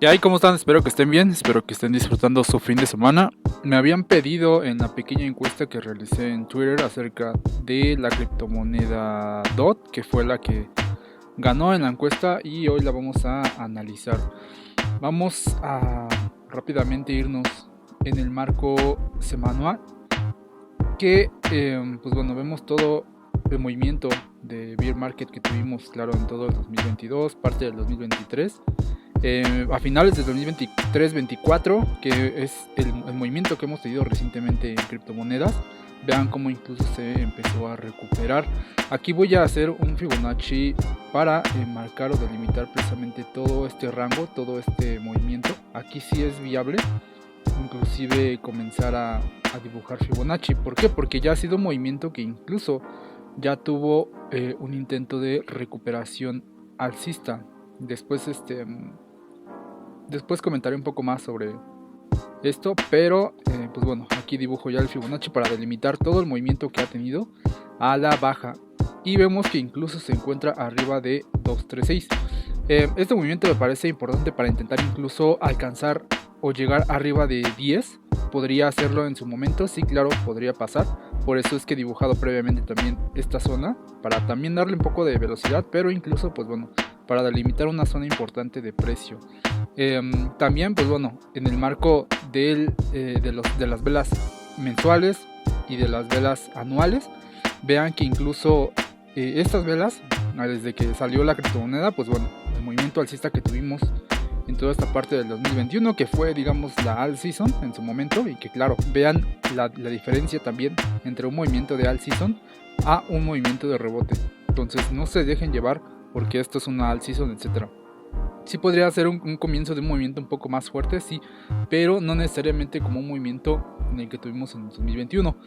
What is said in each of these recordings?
¿Y ahí cómo están? Espero que estén bien, espero que estén disfrutando su fin de semana. Me habían pedido en la pequeña encuesta que realicé en Twitter acerca de la criptomoneda DOT, que fue la que ganó en la encuesta y hoy la vamos a analizar. Vamos a rápidamente irnos en el marco semanal, que pues bueno, vemos todo el movimiento de bear market que tuvimos, claro, en todo el 2022, parte del 2023. A finales del 2023-24, que es el movimiento que hemos tenido recientemente en criptomonedas. Vean cómo incluso se empezó a recuperar. Aquí voy a hacer un Fibonacci para marcar o delimitar precisamente todo este rango, todo este movimiento. Aquí sí es viable inclusive comenzar a dibujar Fibonacci. ¿Por qué? Porque ya ha sido un movimiento que incluso ya tuvo un intento de recuperación alcista. Después comentaré un poco más sobre esto, pero pues bueno, aquí dibujo ya el Fibonacci para delimitar todo el movimiento que ha tenido a la baja y vemos que incluso se encuentra arriba de 236. Este movimiento me parece importante para intentar incluso alcanzar o llegar arriba de 10. Podría hacerlo en su momento, sí, claro, podría pasar. Por eso es que he dibujado previamente también esta zona, para también darle un poco de velocidad, pero incluso pues bueno, para delimitar una zona importante de precio. También pues bueno, en el marco de las velas mensuales y de las velas anuales, vean que incluso estas velas, desde que salió la criptomoneda, pues bueno, el movimiento alcista que tuvimos en toda esta parte del 2021, que fue digamos la alt season en su momento, y que claro, vean la diferencia también entre un movimiento de alt season a un movimiento de rebote. Entonces no se dejen llevar porque esto es una alt season, etcétera. Sí podría ser un comienzo de un movimiento un poco más fuerte, sí, pero no necesariamente como un movimiento en el que tuvimos en 2021.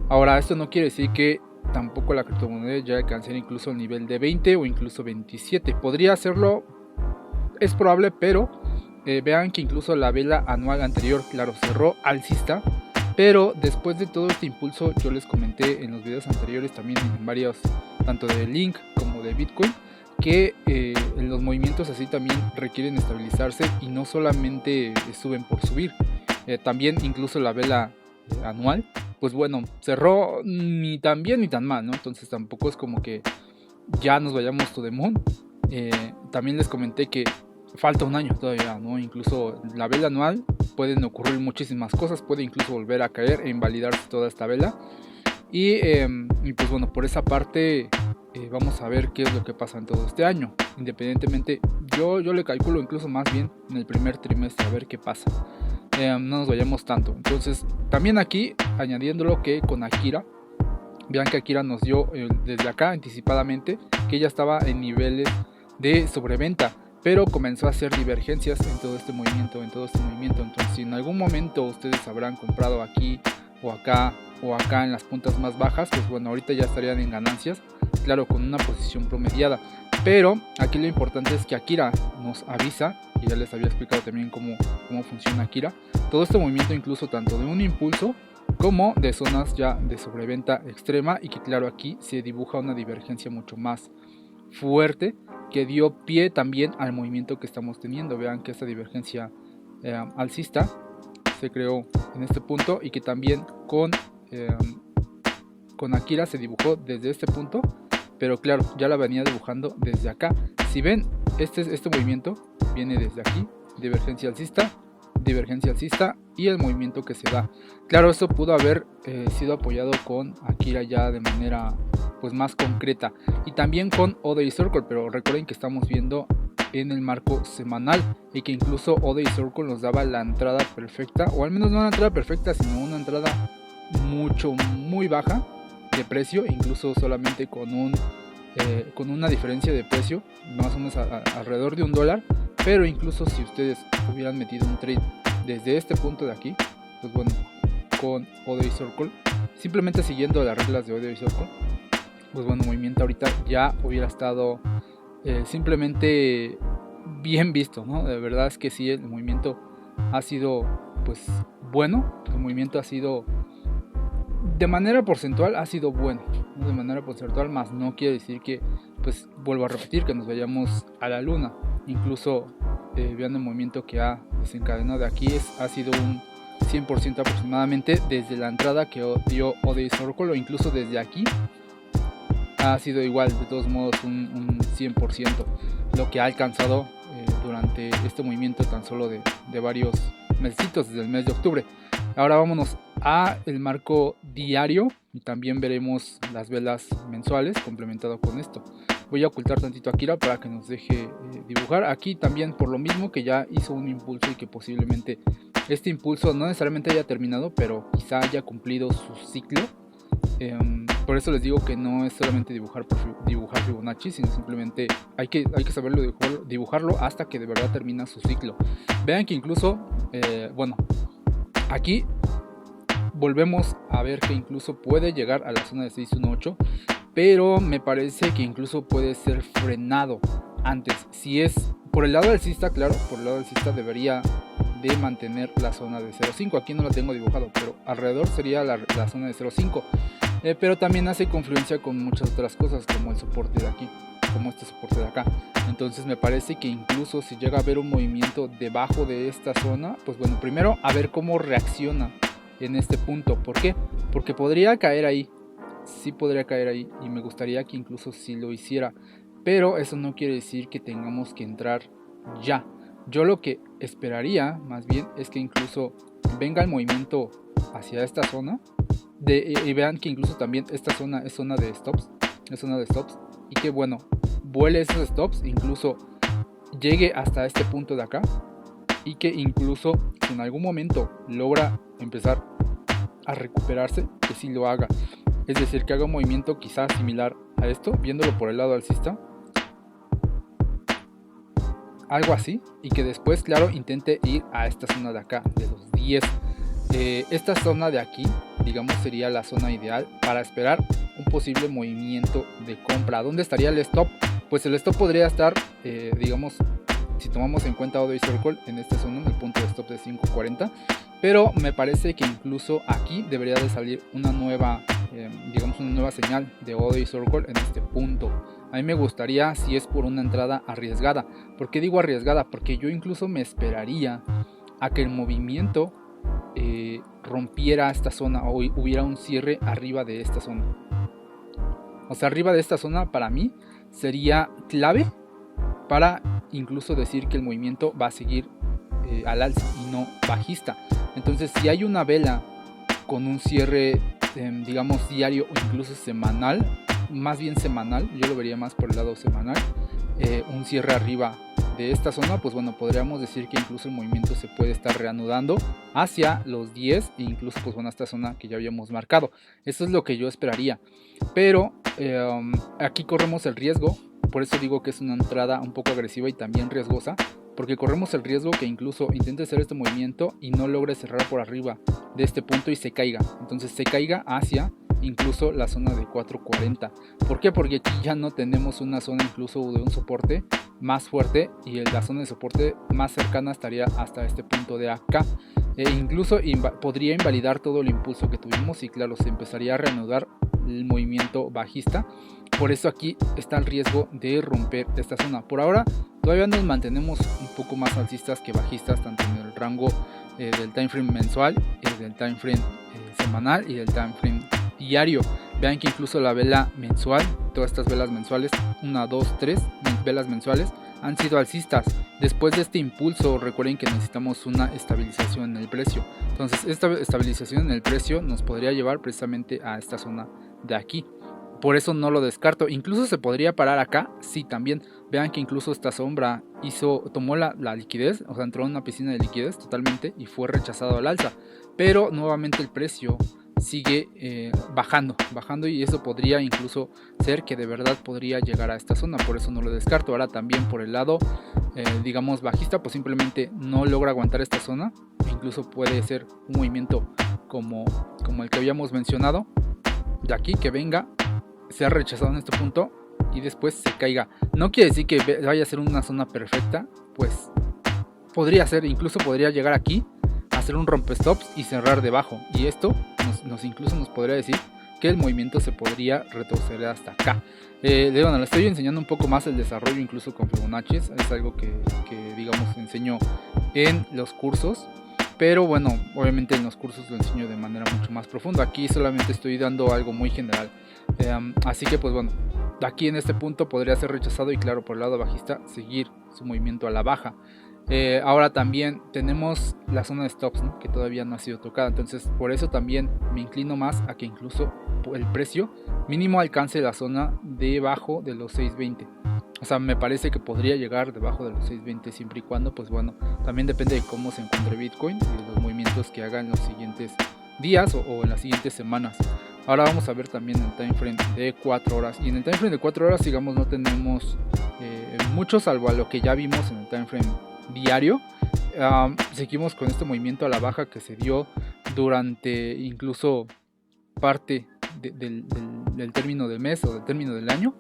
Ahora, esto no quiere decir que tampoco la criptomoneda ya alcanzara incluso el nivel de 20 o incluso 27. Podría hacerlo, es probable, pero vean que incluso la vela anual anterior, claro, cerró alcista, pero después de todo este impulso, yo les comenté en los videos anteriores también en varios, tanto de Link como de Bitcoin, que los movimientos así también requieren estabilizarse y no solamente suben por subir. También incluso la vela anual, pues bueno, cerró ni tan bien ni tan mal, ¿no? Entonces tampoco es como que ya nos vayamos to the moon. También les comenté que falta un año todavía, ¿no? Incluso la vela anual pueden ocurrir muchísimas cosas, puede incluso volver a caer e invalidarse toda esta vela. Y pues bueno, por esa parte vamos a ver qué es lo que pasa en todo este año. Independientemente, yo le calculo incluso más bien en el primer trimestre, a ver qué pasa. No nos vayamos tanto. Entonces, también aquí, añadiéndolo que con Akira, vean que Akira nos dio desde acá anticipadamente que ya estaba en niveles de sobreventa, pero comenzó a hacer divergencias en todo este movimiento, Entonces, si en algún momento ustedes habrán comprado aquí o acá en las puntas más bajas, pues bueno, ahorita ya estarían en ganancias, claro, con una posición promediada. Pero aquí lo importante es que Akira nos avisa, y ya les había explicado también cómo funciona Akira, todo este movimiento incluso tanto de un impulso como de zonas ya de sobreventa extrema, y que claro, aquí se dibuja una divergencia mucho más fuerte que dio pie también al movimiento que estamos teniendo. Vean que esta divergencia alcista se creó en este punto y que también con Akira se dibujó desde este punto, pero claro, ya la venía dibujando desde acá. Si ven, este movimiento viene desde aquí, divergencia alcista y el movimiento que se da. Claro, esto pudo haber sido apoyado con Akira ya de manera pues más concreta y también con All-Day Circle, pero recuerden que estamos viendo en el marco semanal y que incluso All-Day Circle nos daba la entrada perfecta, o al menos no una entrada perfecta, sino una entrada muy baja de precio, incluso solamente con una diferencia de precio más o menos alrededor de $1. Pero incluso si ustedes hubieran metido un trade desde este punto de aquí, pues bueno, con All-Day Circle, simplemente siguiendo las reglas de All-Day Circle, pues bueno, el movimiento ahorita ya hubiera estado simplemente bien visto, ¿no? De verdad es que sí, el movimiento ha sido pues bueno, el movimiento ha sido de manera porcentual ha sido bueno, ¿no? De manera porcentual, más no quiere decir que, pues vuelvo a repetir, que nos vayamos a la luna. Incluso vean el movimiento que ha desencadenado aquí, ha sido un 100% aproximadamente desde la entrada que dio Odyssey Oracle, o incluso desde aquí ha sido igual, de todos modos un 100% lo que ha alcanzado durante este movimiento tan solo de varios mesecitos desde el mes de octubre. Ahora vámonos a el marco diario y también veremos las velas mensuales complementado con esto. Voy a ocultar tantito a Kira para que nos deje dibujar. Aquí también, por lo mismo que ya hizo un impulso y que posiblemente este impulso no necesariamente haya terminado, pero quizá haya cumplido su ciclo. Por eso les digo que no es solamente dibujar Fibonacci, sino simplemente hay que saberlo dibujarlo hasta que de verdad termina su ciclo. Vean que incluso, bueno, aquí volvemos a ver que incluso puede llegar a la zona de 618, pero me parece que incluso puede ser frenado antes. Si es por el lado alcista, claro, por el lado alcista debería de mantener la zona de 0.5. Aquí no la tengo dibujado, pero alrededor sería la zona de 0.5. Pero también hace confluencia con muchas otras cosas, como el soporte de aquí, como este soporte de acá. Entonces me parece que incluso si llega a haber un movimiento debajo de esta zona, pues bueno, primero a ver cómo reacciona en este punto. ¿Por qué? Porque podría caer ahí, sí podría caer ahí, y me gustaría que incluso si lo hiciera, pero eso no quiere decir que tengamos que entrar ya. Yo lo que esperaría más bien es que incluso venga el movimiento hacia esta zona y vean que incluso también esta zona es zona de stops, y que bueno, vuele esos stops, incluso llegue hasta este punto de acá, y que incluso si en algún momento logra empezar a recuperarse, que sí lo haga, es decir, que haga un movimiento quizás similar a esto, viéndolo por el lado alcista, algo así, y que después, claro, intente ir a esta zona de acá, de los 10. Esta zona de aquí, digamos, sería la zona ideal para esperar un posible movimiento de compra. ¿Dónde estaría el stop? Pues el stop podría estar, digamos, si tomamos en cuenta Odyssey Oracle, en esta zona, en el punto de stop de 5.40. Pero me parece que incluso aquí debería de salir una nueva, digamos, una nueva señal de Odyssey Oracle en este punto. A mí me gustaría, si es por una entrada arriesgada. ¿Por qué digo arriesgada? Porque yo incluso me esperaría a que el movimiento rompiera esta zona o hubiera un cierre arriba de esta zona. O sea, arriba de esta zona para mí sería clave para incluso decir que el movimiento va a seguir al alza y no bajista. Entonces, si hay una vela con un cierre, digamos, diario o incluso semanal, más bien semanal, yo lo vería más por el lado semanal, un cierre arriba de esta zona, pues bueno, podríamos decir que incluso el movimiento se puede estar reanudando hacia los 10 e incluso pues bueno, esta zona que ya habíamos marcado. Eso es lo que yo esperaría, pero aquí corremos el riesgo, por eso digo que es una entrada un poco agresiva y también riesgosa, porque corremos el riesgo que incluso intente hacer este movimiento y no logre cerrar por arriba de este punto y se caiga, entonces se caiga hacia incluso la zona de 4.40. ¿Por qué? Porque aquí ya no tenemos una zona incluso de un soporte más fuerte y la zona de soporte más cercana estaría hasta este punto de acá. Incluso podría invalidar todo el impulso que tuvimos y claro, se empezaría a reanudar el movimiento bajista. Por eso aquí está el riesgo de romper esta zona. Por ahora todavía nos mantenemos un poco más alcistas que bajistas, tanto en el rango del time frame mensual, del time frame semanal y del time frame diario. Vean que incluso la vela mensual, todas estas velas mensuales, 1, 2, 3 velas mensuales han sido alcistas. Después de este impulso, recuerden que necesitamos una estabilización en el precio. Entonces esta estabilización en el precio nos podría llevar precisamente a esta zona de aquí. Por eso no lo descarto. Incluso se podría parar acá. Sí, también. Vean que incluso esta sombra tomó la liquidez. O sea, entró en una piscina de liquidez totalmente y fue rechazado al alza. Pero nuevamente el precio sigue bajando y eso podría incluso ser que de verdad podría llegar a esta zona. Por eso no lo descarto. Ahora también por el lado digamos bajista, pues simplemente no logra aguantar esta zona. Incluso puede ser un movimiento como el que habíamos mencionado de aquí, que venga, sea rechazado en este punto y después se caiga. No quiere decir que vaya a ser una zona perfecta, pues podría ser, incluso podría llegar aquí, hacer un rompestops y cerrar debajo, y esto incluso nos podría decir que el movimiento se podría retroceder hasta acá. Bueno, le estoy enseñando un poco más el desarrollo incluso con Fibonacci, es algo que digamos enseño en los cursos, pero bueno, obviamente en los cursos lo enseño de manera mucho más profunda. Aquí solamente estoy dando algo muy general, así que pues bueno, aquí en este punto podría ser rechazado y claro, por el lado bajista seguir su movimiento a la baja. Ahora también tenemos la zona de stops, ¿no?, que todavía no ha sido tocada, entonces por eso también me inclino más a que incluso el precio mínimo alcance la zona debajo de los 6.20. O sea, me parece que podría llegar debajo de los 6.20 siempre y cuando, pues bueno, también depende de cómo se encuentre Bitcoin y de los movimientos que haga en los siguientes días o en las siguientes semanas. Ahora vamos a ver también el time frame de 4 horas. Y en el time frame de 4 horas, digamos, no tenemos mucho, salvo a lo que ya vimos en el time frame diario. Seguimos con este movimiento a la baja que se dio durante incluso parte del término del mes o del término del año,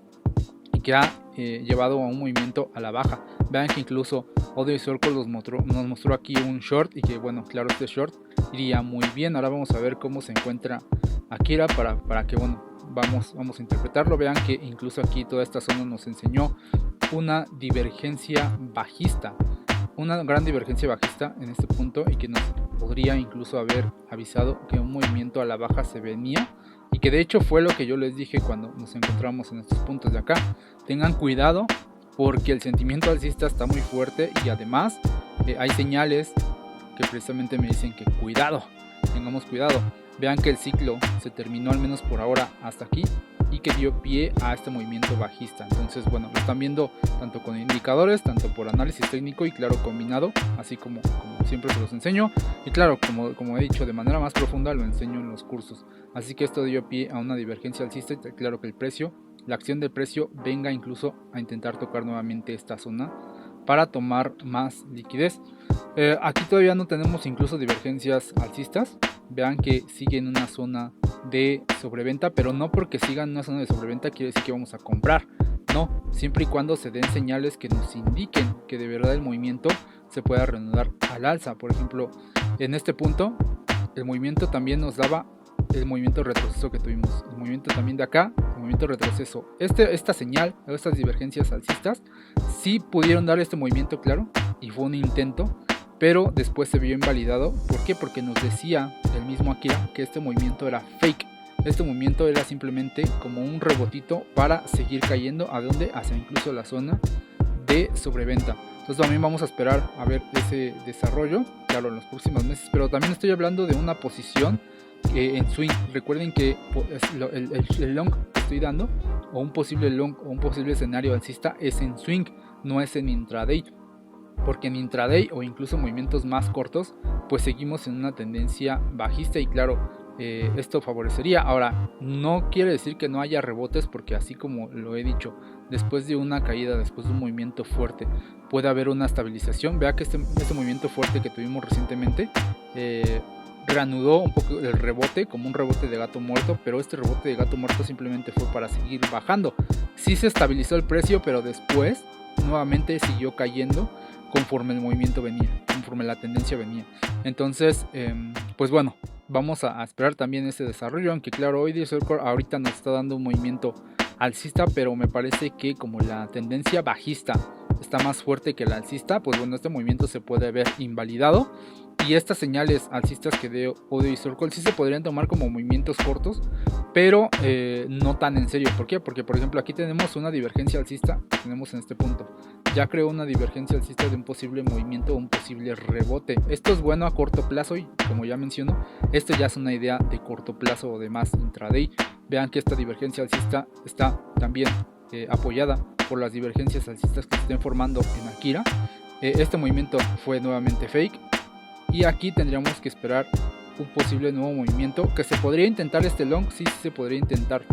y que ha llevado a un movimiento a la baja. Vean que incluso Audio Circle nos mostró aquí un short, y que bueno, claro, este short iría muy bien. Ahora vamos a ver cómo se encuentra Akira para que bueno, vamos a interpretarlo. Vean que incluso aquí toda esta zona nos enseñó una divergencia bajista, una gran divergencia bajista en este punto, y que nos podría incluso haber avisado que un movimiento a la baja se venía, y que de hecho fue lo que yo les dije cuando nos encontramos en estos puntos de acá. Tengan cuidado porque el sentimiento alcista está muy fuerte, y además hay señales que precisamente me dicen que cuidado, tengamos cuidado. Vean que el ciclo se terminó, al menos por ahora, hasta aquí, y que dio pie a este movimiento bajista. Entonces bueno, lo están viendo tanto con indicadores, tanto por análisis técnico y claro, combinado, así como siempre se los enseño, y claro, como he dicho, de manera más profunda lo enseño en los cursos. Así que esto dio pie a una divergencia alcista, y claro que el precio, la acción del precio venga incluso a intentar tocar nuevamente esta zona para tomar más liquidez. Aquí todavía no tenemos incluso divergencias alcistas. Vean que sigue en una zona de sobreventa, pero no porque siga en una zona de sobreventa quiere decir que vamos a comprar. No, siempre y cuando se den señales que nos indiquen que de verdad el movimiento se pueda reanudar al alza. Por ejemplo, en este punto el movimiento también nos daba el movimiento de retroceso que tuvimos, el movimiento también de acá, el movimiento de retroceso. Esta señal, estas divergencias alcistas sí pudieron dar este movimiento, claro, y fue un intento, pero después se vio invalidado. ¿Por qué? Porque nos decía el mismo Akira que este movimiento era fake. Este movimiento era simplemente como un rebotito para seguir cayendo. ¿A dónde? Hacia incluso la zona de sobreventa. Entonces también vamos a esperar a ver ese desarrollo, claro, en los próximos meses. Pero también estoy hablando de una posición en swing. Recuerden que el long que estoy dando, o un posible long o un posible escenario alcista, es en swing, no es en intraday. Porque en intraday o incluso movimientos más cortos, pues seguimos en una tendencia bajista, y claro, esto favorecería. Ahora, no quiere decir que no haya rebotes, porque así como lo he dicho, después de una caída, después de un movimiento fuerte, puede haber una estabilización. Vea que este movimiento fuerte que tuvimos recientemente reanudó un poco el rebote, como un rebote de gato muerto, pero este rebote de gato muerto simplemente fue para seguir bajando. Sí se estabilizó el precio, pero después nuevamente siguió cayendo conforme el movimiento venía, conforme la tendencia venía. Entonces, pues bueno, vamos a esperar también ese desarrollo, aunque claro, hoy Circle ahorita nos está dando un movimiento alcista, pero me parece que como la tendencia bajista está más fuerte que la alcista, pues bueno, este movimiento se puede ver invalidado, y estas señales alcistas que dio Audio Circle sí se podrían tomar como movimientos cortos, pero no tan en serio. ¿Por qué? Porque por ejemplo aquí tenemos una divergencia alcista que tenemos en este punto. Ya creó una divergencia alcista de un posible movimiento o un posible rebote. Esto es bueno a corto plazo, y como ya menciono, esto ya es una idea de corto plazo o de más intraday. Vean que esta divergencia alcista está también apoyada por las divergencias alcistas que se estén formando en Akira. Este movimiento fue nuevamente fake, y aquí tendríamos que esperar un posible nuevo movimiento que se podría intentar. Este long sí se podría intentar,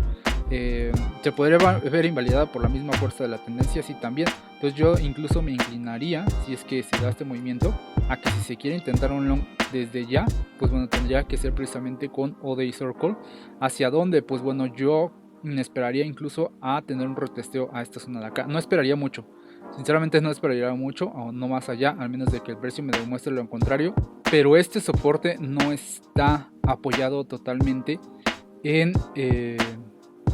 se podría ver invalidada por la misma fuerza de la tendencia, sí también. Entonces yo incluso me inclinaría, si es que se da este movimiento, a que si se quiere intentar un long desde ya, pues bueno, tendría que ser precisamente con Audio Circle. ¿Hacia dónde? Pues bueno, yo me esperaría incluso a tener un retesteo a esta zona de acá. No esperaría mucho, sinceramente no esperaría mucho, o no más allá, al menos de que el precio me demuestre lo contrario. Pero este soporte no está apoyado totalmente en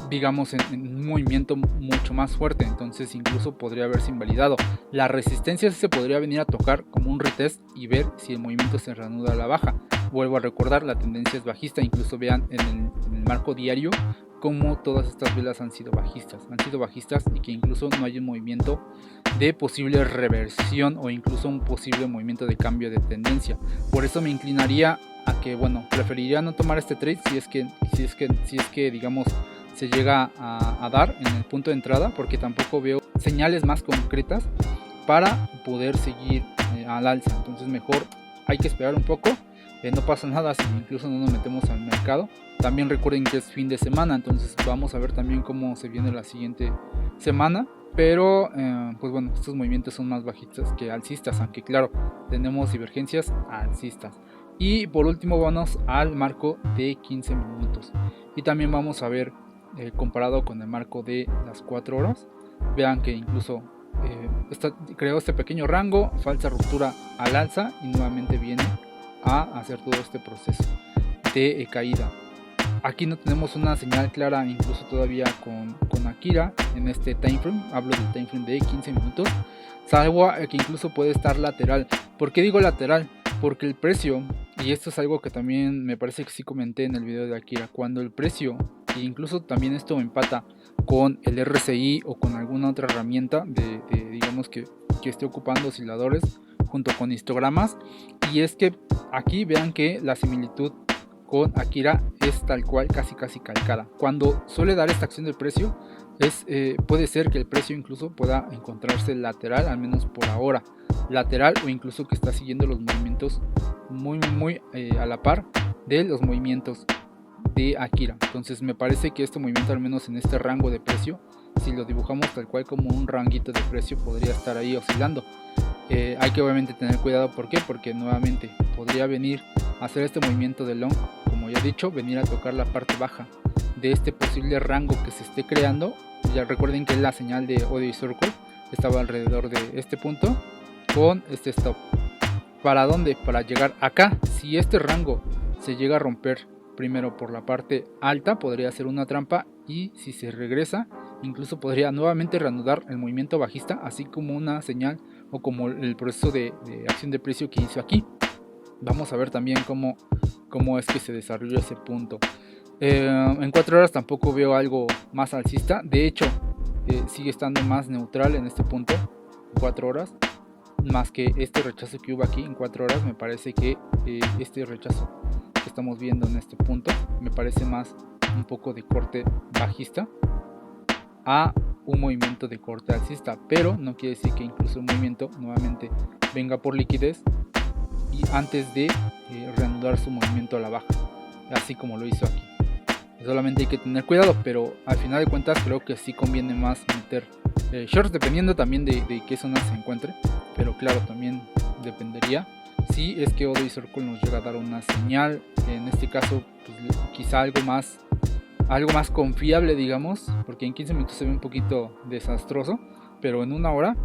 digamos en un movimiento mucho más fuerte, entonces incluso podría haberse invalidado. La resistencia se podría venir a tocar como un retest y ver si el movimiento se reanuda a la baja. Vuelvo a recordar, la tendencia es bajista, incluso vean en el marco diario como todas estas velas han sido bajistas y que incluso no hay un movimiento de posible reversión o incluso un posible movimiento de cambio de tendencia. Por eso me inclinaría a que, bueno, preferiría no tomar este trade si es que digamos se llega a dar en el punto de entrada, porque tampoco veo señales más concretas para poder seguir al alza. Entonces mejor hay que esperar un poco. No pasa nada si incluso no nos metemos al mercado. También recuerden que es fin de semana, entonces vamos a ver también cómo se viene la siguiente semana. Pero pues bueno, estos movimientos son más bajistas que alcistas, aunque claro, tenemos divergencias alcistas. Y por último vamos al marco de 15 minutos. Y también vamos a ver comparado con el marco de las 4 horas. Vean que incluso creó este pequeño rango, falsa ruptura al alza y nuevamente viene a hacer todo este proceso de caída. Aquí no tenemos una señal clara incluso todavía con Akira en este time frame. Hablo del time frame de 15 minutos, salvo que incluso puede estar lateral. ¿Por qué digo lateral? Porque el precio, y esto es algo que también me parece que sí comenté en el video de Akira, cuando el precio, e incluso también esto empata con el RSI o con alguna otra herramienta de digamos que esté ocupando osciladores junto con histogramas, y es que aquí vean que la similitud con Akira es tal cual, casi calcada. Cuando suele dar esta acción del precio, puede ser que el precio incluso pueda encontrarse lateral, al menos por ahora, lateral, o incluso que está siguiendo los movimientos muy a la par de los movimientos de Akira. Entonces me parece que este movimiento, al menos en este rango de precio, si lo dibujamos tal cual como un ranguito de precio, podría estar ahí oscilando. Hay que obviamente tener cuidado. ¿Por qué? Porque nuevamente podría venir a hacer este movimiento de long, como ya he dicho, venir a tocar la parte baja de este posible rango que se esté creando. Ya recuerden que la señal de ODI Circle estaba alrededor de este punto con este stop. ¿Para dónde? Para llegar acá. Si este rango se llega a romper primero por la parte alta, podría ser una trampa, y si se regresa incluso podría nuevamente reanudar el movimiento bajista, así como una señal o como el proceso de acción de precio que hizo aquí. Vamos a ver también cómo es que se desarrolla ese punto. En 4 horas tampoco veo algo más alcista, de hecho sigue estando más neutral en este punto, 4 horas, más que este rechazo que hubo aquí en 4 horas. Me parece que este rechazo que estamos viendo en este punto me parece más un poco de corte bajista a un movimiento de corte alcista, pero no quiere decir que incluso el movimiento nuevamente venga por liquidez y antes de reanudar su movimiento a la baja, así como lo hizo aquí. Solamente hay que tener cuidado, pero al final de cuentas creo que sí conviene más meter shorts, dependiendo también de qué zona se encuentre, pero claro, también dependería si es que ODI Circle nos llega a dar una señal, en este caso pues, quizá algo más confiable, digamos, porque en 15 minutos se ve un poquito desastroso, pero en 1 hora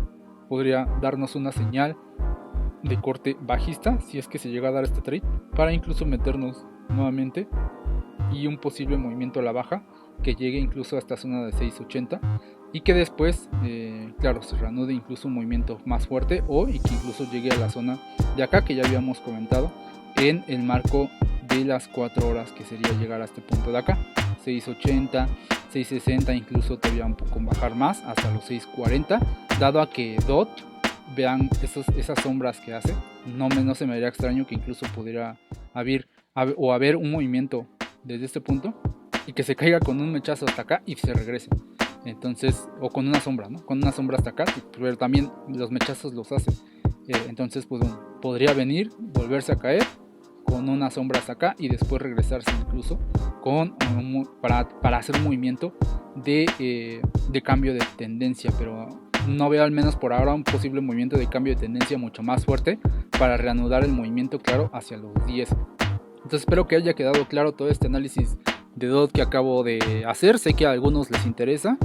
podría darnos una señal de corte bajista si es que se llega a dar este trade, para incluso meternos nuevamente y un posible movimiento a la baja que llegue incluso a esta zona de 680 y que después claro, se reanude incluso un movimiento más fuerte, y que incluso llegue a la zona de acá que ya habíamos comentado en el marco de las 4 horas, que sería llegar a este punto de acá, 680, 660, incluso todavía un poco bajar más hasta los 640, dado a que DOT, vean esas sombras que hace, no se me haría extraño que incluso pudiera haber un movimiento desde este punto y que se caiga con un mechazo hasta acá y se regrese. Entonces, o con una sombra, ¿no? Con una sombra hasta acá, pero también los mechazos los hace. Entonces, pues bueno, podría venir, volverse a caer con una sombra hasta acá y después regresarse incluso para hacer un movimiento de cambio de tendencia, pero no veo, al menos por ahora, un posible movimiento de cambio de tendencia mucho más fuerte para reanudar el movimiento, claro, hacia los 10. Entonces espero que haya quedado claro todo este análisis de DOT que acabo de hacer. Sé que a algunos les interesa.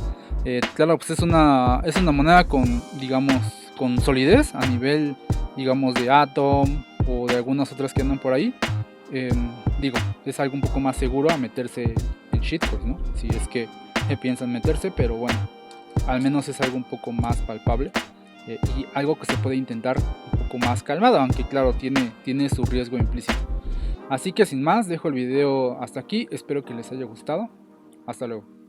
Claro, pues es una moneda con, digamos, con solidez a nivel, digamos, de Atom o de algunas otras que andan por ahí. Es algo un poco más seguro a meterse en shitcoins, ¿no? Si es que piensan meterse, pero bueno, al menos es algo un poco más palpable y algo que se puede intentar un poco más calmado, aunque claro, tiene su riesgo implícito. Así que sin más, dejo el video hasta aquí, espero que les haya gustado. Hasta luego.